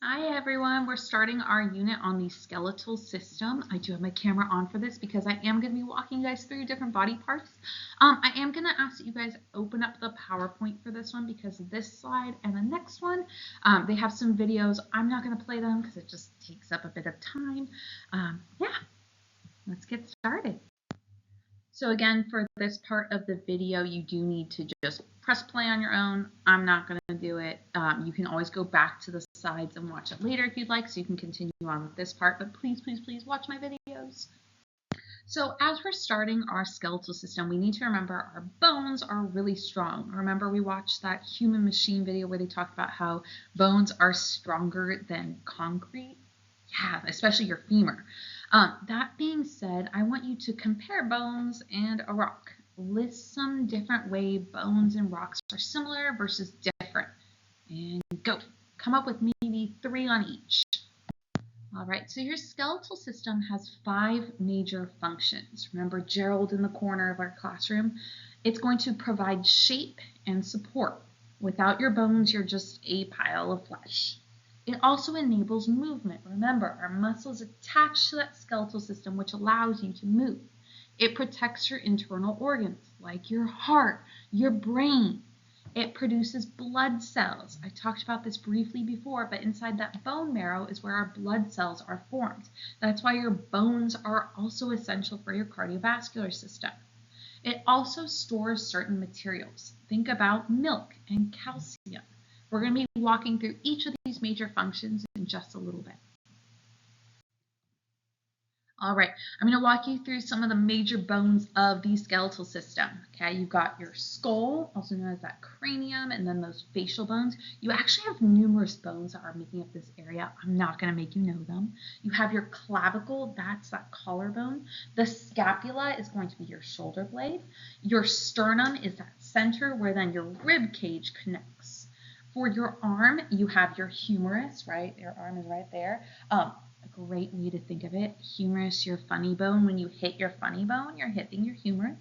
Hi everyone, we're starting our unit on the skeletal system. I do have my camera on for this because I am going to be walking you guys through different body parts. I am going to ask that you guys open up the PowerPoint for this one because this slide and the next one, they have some videos. I'm not going to play them because it just takes up a bit of time. Yeah, let's get started. So again, for this part of the video, you do need to just press play on your own. I'm not going to do it. You can always go back to the sides and watch it later if you'd like, so you can continue on with this part, but please, please, please watch my videos. So as we're starting our skeletal system, we need to remember our bones are really strong. Remember we watched that human machine video where they talked about how bones are stronger than concrete? Yeah, especially your femur. That being said, I want you to compare bones and a rock. List some different ways bones and rocks are similar versus different. And go. Come up with maybe 3 on each. All right, so your skeletal system has 5 major functions. Remember Gerald in the corner of our classroom? It's going to provide shape and support. Without your bones, you're just a pile of flesh. It also enables movement. Remember, our muscles attach to that skeletal system, which allows you to move. It protects your internal organs, like your heart, your brain. It produces blood cells. I talked about this briefly before, but inside that bone marrow is where our blood cells are formed. That's why your bones are also essential for your cardiovascular system. It also stores certain materials. Think about milk and calcium. We're going to be walking through each of these major functions in just a little bit. All right, I'm going to walk you through some of the major bones of the skeletal system. Okay, you've got your skull, also known as that cranium, and then those facial bones. You actually have numerous bones that are making up this area. I'm not going to make you know them. You have your clavicle, that's that collarbone. The scapula is going to be your shoulder blade. Your sternum is that center where then your rib cage connects. For your arm, you have your humerus, right? Your arm is right there. A great way to think of it, humerus, your funny bone. When you hit your funny bone, you're hitting your humerus.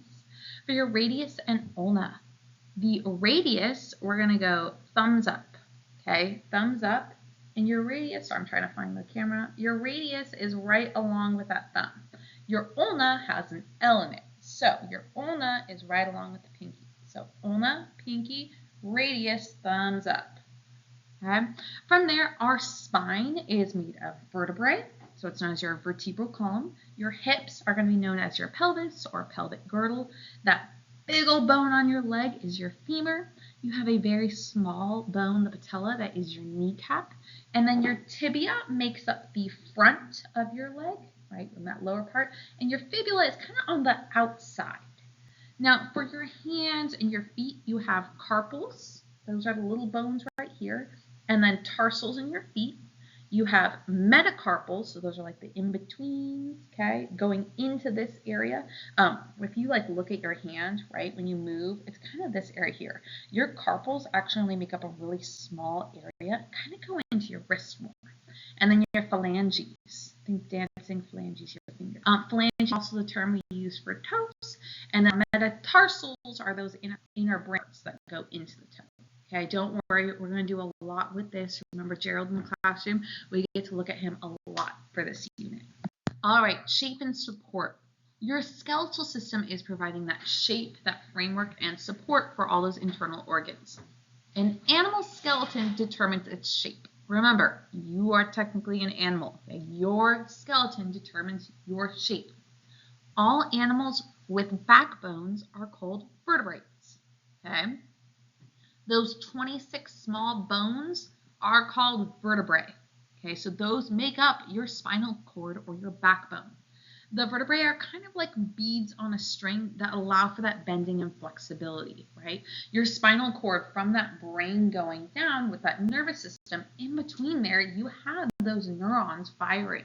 For your radius and ulna, the radius, we're going to go thumbs up, okay? Thumbs up. And your radius, I'm trying to find the camera, your radius is right along with that thumb. Your ulna has an L in it. So your ulna is right along with the pinky. So ulna, pinky, radius, thumbs up. Okay. From there, our spine is made of vertebrae, so it's known as your vertebral column. Your hips are going to be known as your pelvis or pelvic girdle. That big old bone on your leg is your femur. You have a very small bone, the patella, that is your kneecap. And then your tibia makes up the front of your leg, right, in that lower part. And your fibula is kind of on the outside. Now, for your hands and your feet, you have carpals. Those are the little bones right here. And then tarsals in your feet. You have metacarpals, so those are like the in-betweens, okay, going into this area. If you like look at your hand, right, when you move, it's kind of this area here. Your carpals actually only make up a really small area, kind of go into your wrist more. And then your phalanges, think dancing phalanges, your finger. Phalange is also the term we use for toes. And then metatarsals are those inner branches that go into the toe. Okay, don't worry, we're going to do a lot with this. Remember Gerald in the classroom? We get to look at him a lot for this unit. All right, shape and support. Your skeletal system is providing that shape, that framework, and support for all those internal organs. An animal skeleton determines its shape. Remember, you are technically an animal. Okay? Your skeleton determines your shape. All animals with backbones are called vertebrates. Okay? Those 26 small bones are called vertebrae. Okay, so those make up your spinal cord or your backbone. The vertebrae are kind of like beads on a string that allow for that bending and flexibility, right? Your spinal cord, from that brain going down with that nervous system, in between there, you have those neurons firing.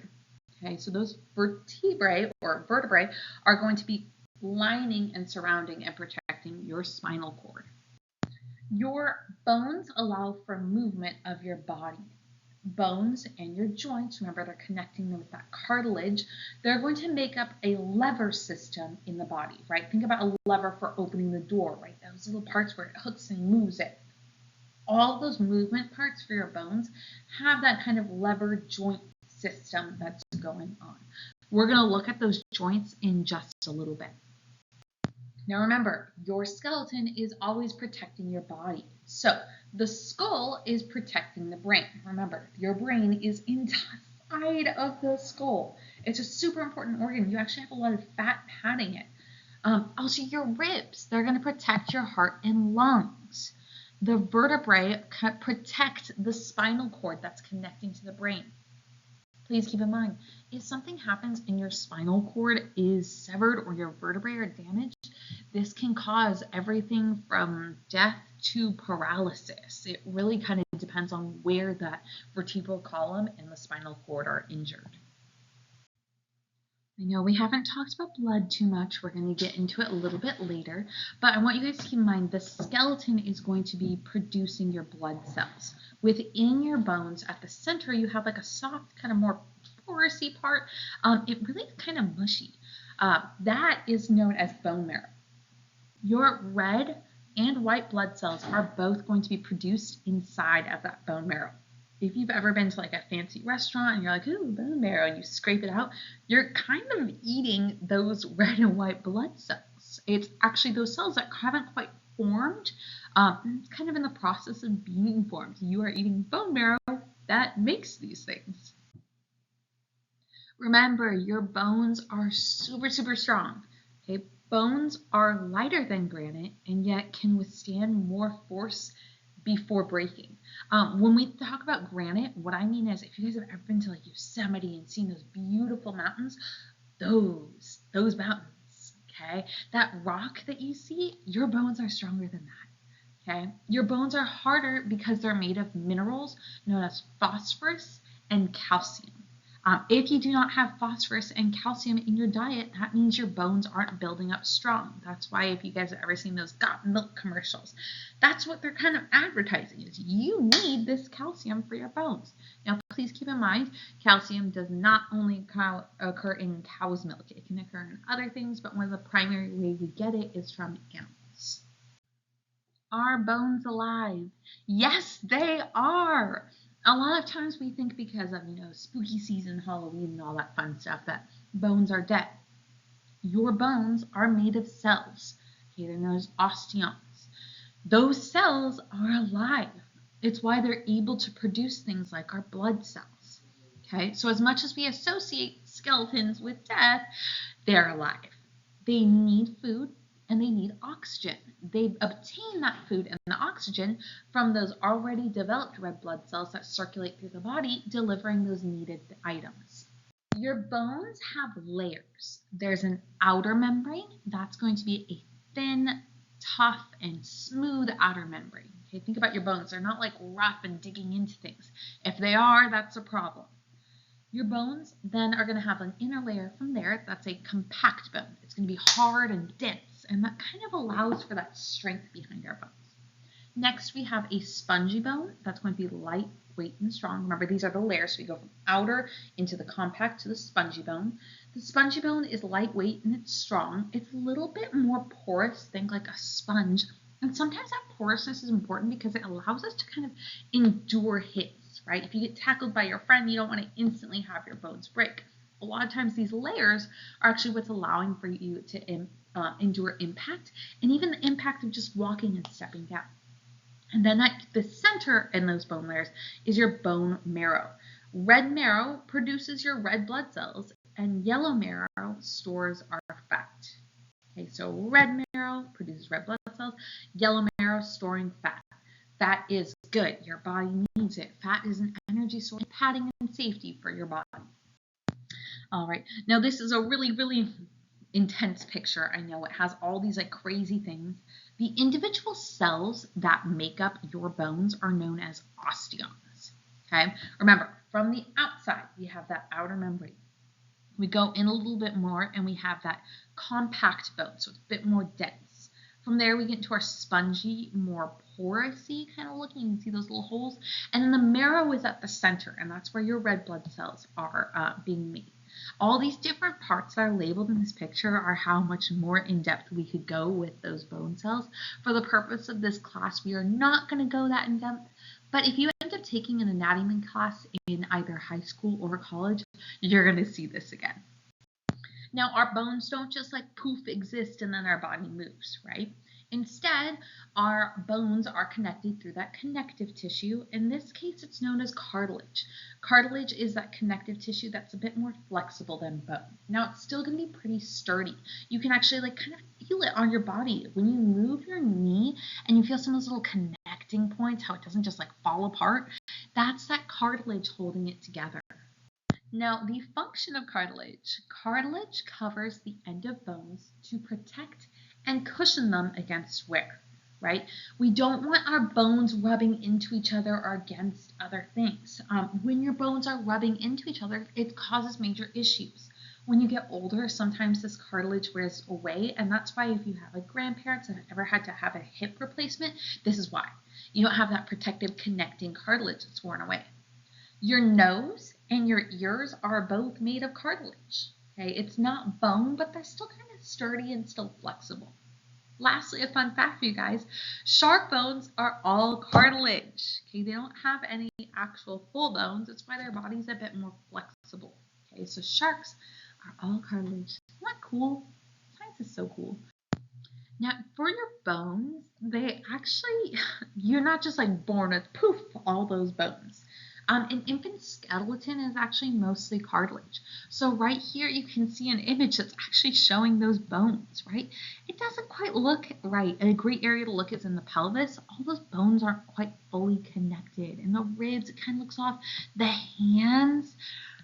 Okay, so those vertebrae are going to be lining and surrounding and protecting your spinal cord. Your bones allow for movement of your body. Bones and your joints, remember they're connecting them with that cartilage, they're going to make up a lever system in the body, right? Think about a lever for opening the door, right? Those little parts where it hooks and moves it. All those movement parts for your bones have that kind of lever joint system that's going on. We're going to look at those joints in just a little bit. Now remember, your skeleton is always protecting your body. So the skull is protecting the brain. Remember, your brain is inside of the skull. It's a super important organ. You actually have a lot of fat padding it. Also, your ribs, they're going to protect your heart and lungs. The vertebrae protect the spinal cord that's connecting to the brain. Please keep in mind, if something happens and your spinal cord is severed or your vertebrae are damaged, this can cause everything from death to paralysis. It really kind of depends on where that vertebral column and the spinal cord are injured. I know we haven't talked about blood too much. We're going to get into it a little bit later, but I want you guys to keep in mind the skeleton is going to be producing your blood cells. Within your bones, at the center, you have like a soft, kind of more porousy part. It really is kind of mushy. That is known as bone marrow. Your red and white blood cells are both going to be produced inside of that bone marrow. If you've ever been to like a fancy restaurant and you're like, ooh, bone marrow, and you scrape it out, you're kind of eating those red and white blood cells. It's actually those cells that haven't quite formed, kind of in the process of being formed. You are eating bone marrow that makes these things. Remember, your bones are super, super strong. Okay, bones are lighter than granite and yet can withstand more force before breaking. When we talk about granite, what I mean is if you guys have ever been to like Yosemite and seen those beautiful mountains, those mountains, okay? That rock that you see, your bones are stronger than that, okay? Your bones are harder because they're made of minerals known as phosphorus and calcium. If you do not have phosphorus and calcium in your diet, that means your bones aren't building up strong. That's why if you guys have ever seen those Got Milk commercials, that's what they're kind of advertising is you need this calcium for your bones. Now, please keep in mind, calcium does not only occur in cow's milk. It can occur in other things, but one of the primary ways we get it is from animals. Are bones alive? Yes, they are. A lot of times we think because of, spooky season, Halloween, and all that fun stuff that bones are dead. Your bones are made of cells. Okay, they're known as osteons. Those cells are alive. It's why they're able to produce things like our blood cells. Okay, so as much as we associate skeletons with death, they're alive. They need food and they need oxygen. They obtain that food and the oxygen from those already developed red blood cells that circulate through the body, delivering those needed items. Your bones have layers. There's an outer membrane. That's going to be a thin, tough, and smooth outer membrane. Okay, think about your bones. They're not like rough and digging into things. If they are, that's a problem. Your bones then are going to have an inner layer from there that's a compact bone. It's going to be hard and dense, and that kind of allows for that strength behind our bones. Next, we have a spongy bone that's going to be lightweight and strong. Remember, these are the layers, so we go from outer into the compact to the spongy bone. The spongy bone is lightweight and it's strong. It's a little bit more porous, think like a sponge. And sometimes that porousness is important because it allows us to kind of endure hits, right? If you get tackled by your friend, you don't want to instantly have your bones break. A lot of times these layers are actually what's allowing for you to endure impact and even the impact of just walking and stepping down. And then at the center in those bone layers is your bone marrow. Red marrow produces your red blood cells and yellow marrow stores our fat. Okay, so red marrow produces red blood cells, yellow marrow storing fat. Fat is good. Your body needs it. Fat is an energy source, padding and safety for your body. All right. Now this is a really, really intense picture. I know it has all these like crazy things. The individual cells that make up your bones are known as osteons. Okay. Remember, from the outside, we have that outer membrane. We go in a little bit more and we have that compact bone, so it's a bit more dense. From there, we get into our spongy, more porousy kind of looking. You can see those little holes. And then the marrow is at the center, and that's where your red blood cells are being made. All these different parts that are labeled in this picture are how much more in depth we could go with those bone cells. For the purpose of this class, we are not going to go that in depth, but if you end up taking an anatomy class in either high school or college, you're going to see this again. Now, our bones don't just like poof exist and then our body moves, right? Instead, our bones are connected through that connective tissue. In this case, it's known as cartilage. Cartilage is that connective tissue that's a bit more flexible than bone. Now, it's still going to be pretty sturdy. You can actually like kind of feel it on your body. When you move your knee and you feel some of those little connecting points, how it doesn't just like fall apart, that's that cartilage holding it together. Now, the function of cartilage. Cartilage covers the end of bones to protect and cushion them against wear, right? We don't want our bones rubbing into each other or against other things. When your bones are rubbing into each other, it causes major issues. When you get older, sometimes this cartilage wears away, and that's why if you have like grandparents that have ever had to have a hip replacement, this is why. You don't have that protective connecting cartilage that's worn away. Your nose and your ears are both made of cartilage. Okay, it's not bone, but they're still kind of sturdy and still flexible. Lastly, a fun fact for you guys, shark bones are all cartilage. Okay, they don't have any actual full bones. That's why their body's a bit more flexible. Okay, so sharks are all cartilage. Isn't that cool? Science is so cool. Now, for your bones, they actually, you're not just like born with poof, all those bones. An infant skeleton is actually mostly cartilage. So right here you can see an image that's actually showing those bones, right? It doesn't quite look right. A great area to look is in the pelvis. All those bones aren't quite fully connected. And the ribs, it kind of looks off. The hands.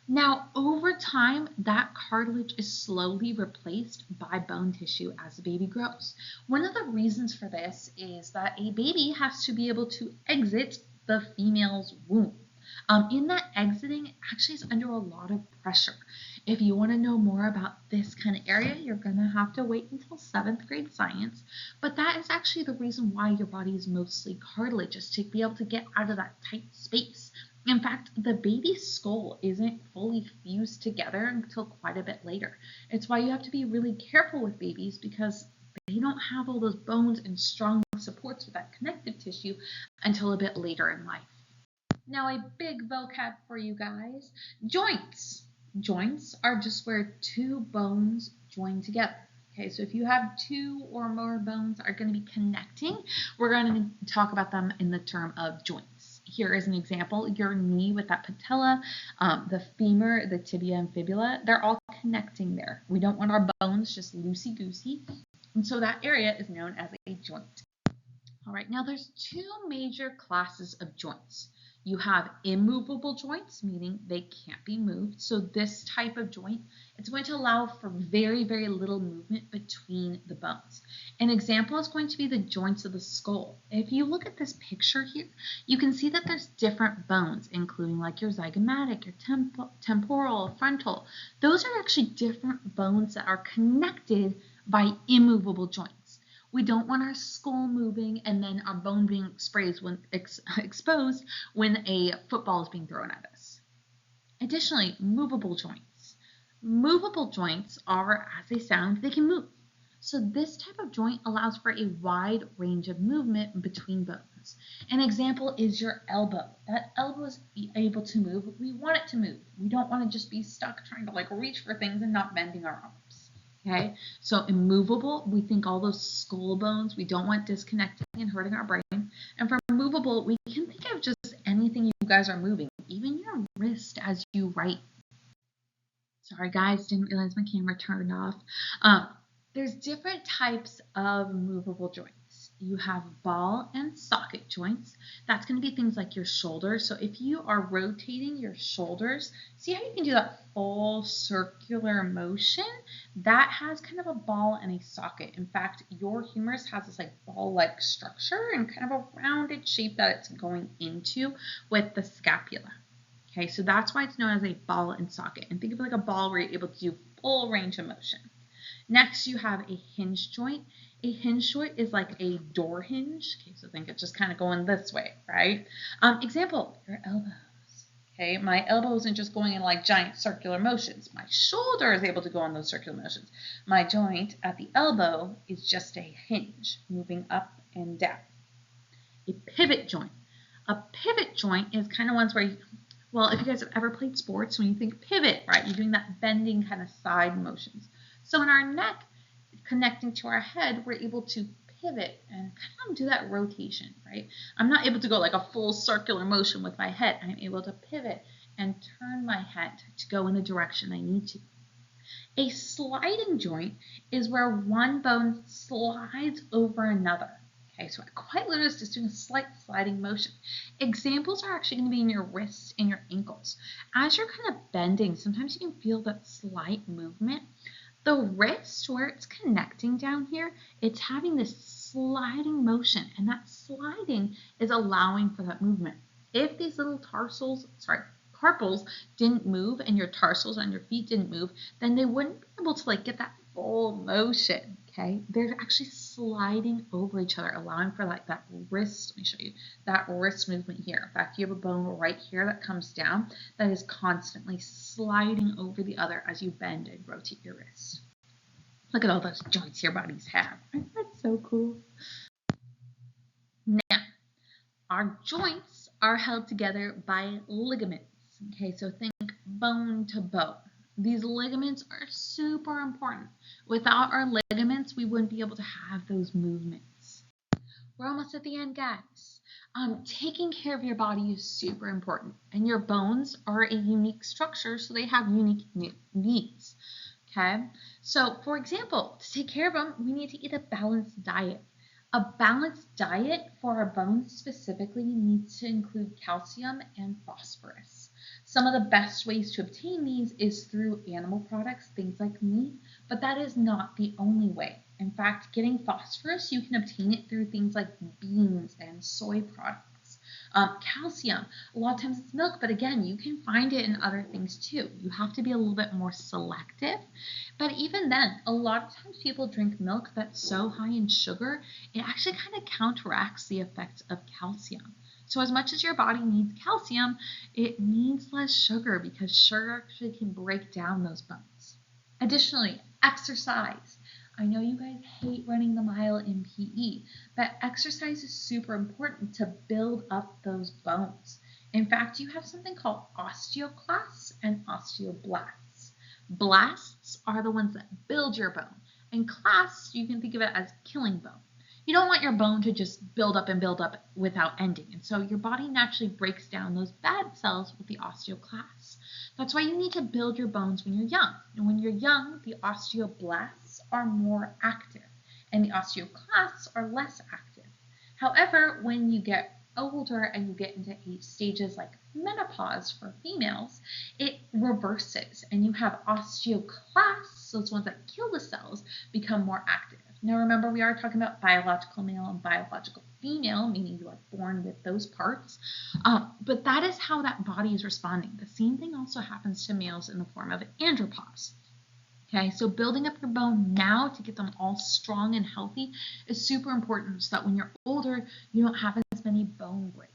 Now, over time, that cartilage is slowly replaced by bone tissue as the baby grows. One of the reasons for this is that a baby has to be able to exit the female's womb. In that exiting, it actually is under a lot of pressure. If you want to know more about this kind of area, you're going to have to wait until 7th grade science. But that is actually the reason why your body is mostly cartilage, is to be able to get out of that tight space. In fact, the baby's skull isn't fully fused together until quite a bit later. It's why you have to be really careful with babies, because they don't have all those bones and strong supports with that connective tissue until a bit later in life. Now, a big vocab for you guys. Joints. Joints are just where two bones join together. Okay, so if you have two or more bones are going to be connecting, we're going to talk about them in the term of joints. Here is an example. Your knee with that patella, the femur, the tibia and fibula, they're all connecting there. We don't want our bones just loosey-goosey. And so that area is known as a joint. All right, now there's two major classes of joints. You have immovable joints, meaning they can't be moved. So this type of joint, it's going to allow for very, very little movement between the bones. An example is going to be the joints of the skull. If you look at this picture here, you can see that there's different bones, including like your zygomatic, your temporal, frontal. Those are actually different bones that are connected by immovable joints. We don't want our skull moving and then our bone being exposed when a football is being thrown at us. Additionally, movable joints. Movable joints are, as they sound, they can move. So this type of joint allows for a wide range of movement between bones. An example is your elbow. That elbow is able to move. We want it to move. We don't want to just be stuck trying to like reach for things and not bending our arms. Okay, so immovable, we think all those skull bones, we don't want disconnecting and hurting our brain. And for movable, we can think of just anything you guys are moving, even your wrist as you write. Sorry guys, didn't realize my camera turned off. There's different types of movable joints. You have ball and socket joints. That's going to be things like your shoulders. So if you are rotating your shoulders, see how you can do that full circular motion? That has kind of a ball and a socket. In fact, your humerus has this like ball-like structure and kind of a rounded shape that it's going into with the scapula. Okay, so that's why it's known as a ball and socket. And think of it like a ball where you're able to do full range of motion. Next, you have a hinge joint. A hinge joint is like a door hinge. Okay, so think it's just kind of going this way, right? Example, your elbows. Okay, my elbow isn't just going in like giant circular motions. My shoulder is able to go on those circular motions. My joint at the elbow is just a hinge moving up and down. A pivot joint. A pivot joint is kind of ones where well, if you guys have ever played sports, when you think pivot, right, you're doing that bending kind of side motions. So in our neck, connecting to our head, we're able to pivot and kind of do that rotation, right? I'm not able to go like a full circular motion with my head. I'm able to pivot and turn my head to go in the direction I need to. A sliding joint is where one bone slides over another. Okay, so quite literally it's just doing a slight sliding motion. Examples are actually going to be in your wrists and your ankles. As you're kind of bending, sometimes you can feel that slight movement. The wrist, where it's connecting down here, it's having this sliding motion, and that sliding is allowing for that movement. If these little carpals didn't move and your tarsals on your feet didn't move, then they wouldn't be able to like get that full motion. Okay, they're actually sliding over each other, allowing for like that wrist. Let me show you that wrist movement here. In fact, you have a bone right here that comes down that is constantly sliding over the other as you bend and rotate your wrist. Look at all those joints your bodies have. Isn't that so cool? Now, our joints are held together by ligaments. Okay, so think bone to bone. These ligaments are super important. Without our ligaments, we wouldn't be able to have those movements. We're almost at the end, guys. Taking care of your body is super important, and your bones are a unique structure, so they have unique needs. Okay, so for example, to take care of them, we need to eat a balanced diet. A balanced diet for our bones specifically needs to include calcium and phosphorus. Some of the best ways to obtain these is through animal products, things like meat, but that is not the only way. In fact, getting phosphorus, you can obtain it through things like beans and soy products. Calcium, a lot of times it's milk, but again, you can find it in other things too. You have to be a little bit more selective. But even then, a lot of times people drink milk that's so high in sugar, it actually kind of counteracts the effects of calcium. So as much as your body needs calcium, it needs less sugar because sugar actually can break down those bones. Additionally, exercise. I know you guys hate running the mile in PE, but exercise is super important to build up those bones. In fact, you have something called osteoclasts and osteoblasts. Blasts are the ones that build your bone, and clasts, you can think of it as killing bone. You don't want your bone to just build up without ending, and so your body naturally breaks down those bad cells with the osteoclasts. That's why you need to build your bones when you're young. And when you're young, the osteoblasts are more active and the osteoclasts are less active. However, when you get older and you get into stages like menopause for females, it reverses and you have osteoclasts, those ones that kill the cells, become more active. Now remember, we are talking about biological male and biological female, meaning you are born with those parts. But that is how that body is responding. The same thing also happens to males in the form of andropause. Okay, so building up your bone now to get them all strong and healthy is super important so that when you're older, you don't have as many bone breaks.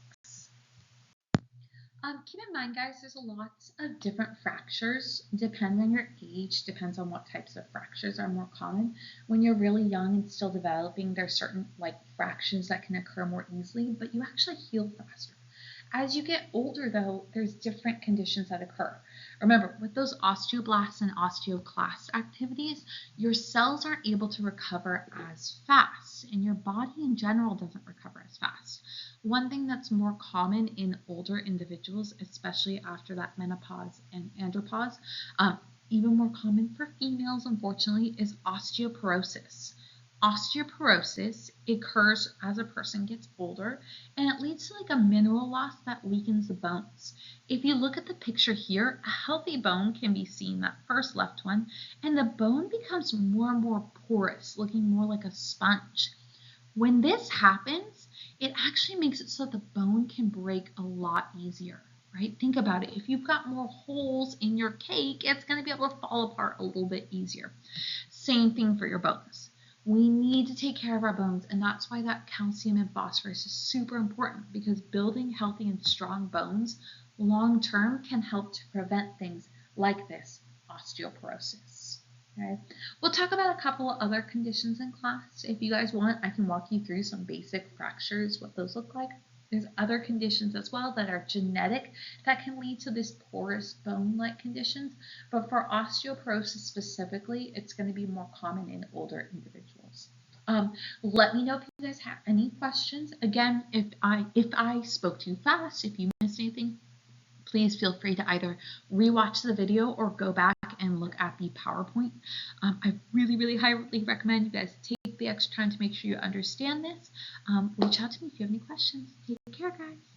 Keep in mind, guys, there's a lot of different fractures. Depends on your age, depends on what types of fractures are more common. When you're really young and still developing, there's certain fractures that can occur more easily, but you actually heal faster. As you get older, though, there's different conditions that occur. Remember, with those osteoblasts and osteoclast activities, your cells aren't able to recover as fast, and your body in general doesn't recover as fast. One thing that's more common in older individuals, especially after that menopause and andropause, even more common for females, unfortunately, is osteoporosis. Osteoporosis occurs as a person gets older, and it leads to a mineral loss that weakens the bones. If you look at the picture here, a healthy bone can be seen, that first left one, and the bone becomes more and more porous, looking more like a sponge. When this happens, it actually makes it so the bone can break a lot easier, right? Think about it. If you've got more holes in your cake, it's going to be able to fall apart a little bit easier. Same thing for your bones. We need to take care of our bones, and that's why that calcium and phosphorus is super important, because building healthy and strong bones long term can help to prevent things like this osteoporosis. Okay. We'll talk about a couple of other conditions in class. If you guys want, I can walk you through some basic fractures, what those look like. There's other conditions as well that are genetic that can lead to this porous bone-like conditions, but for osteoporosis specifically, it's going to be more common in older individuals. Let me know if you guys have any questions. Again, if I spoke too fast, if you missed anything, please feel free to either rewatch the video or go back and look at the PowerPoint. I really highly recommend you guys take the extra time to make sure you understand this. Reach out to me if you have any questions. Take care, guys.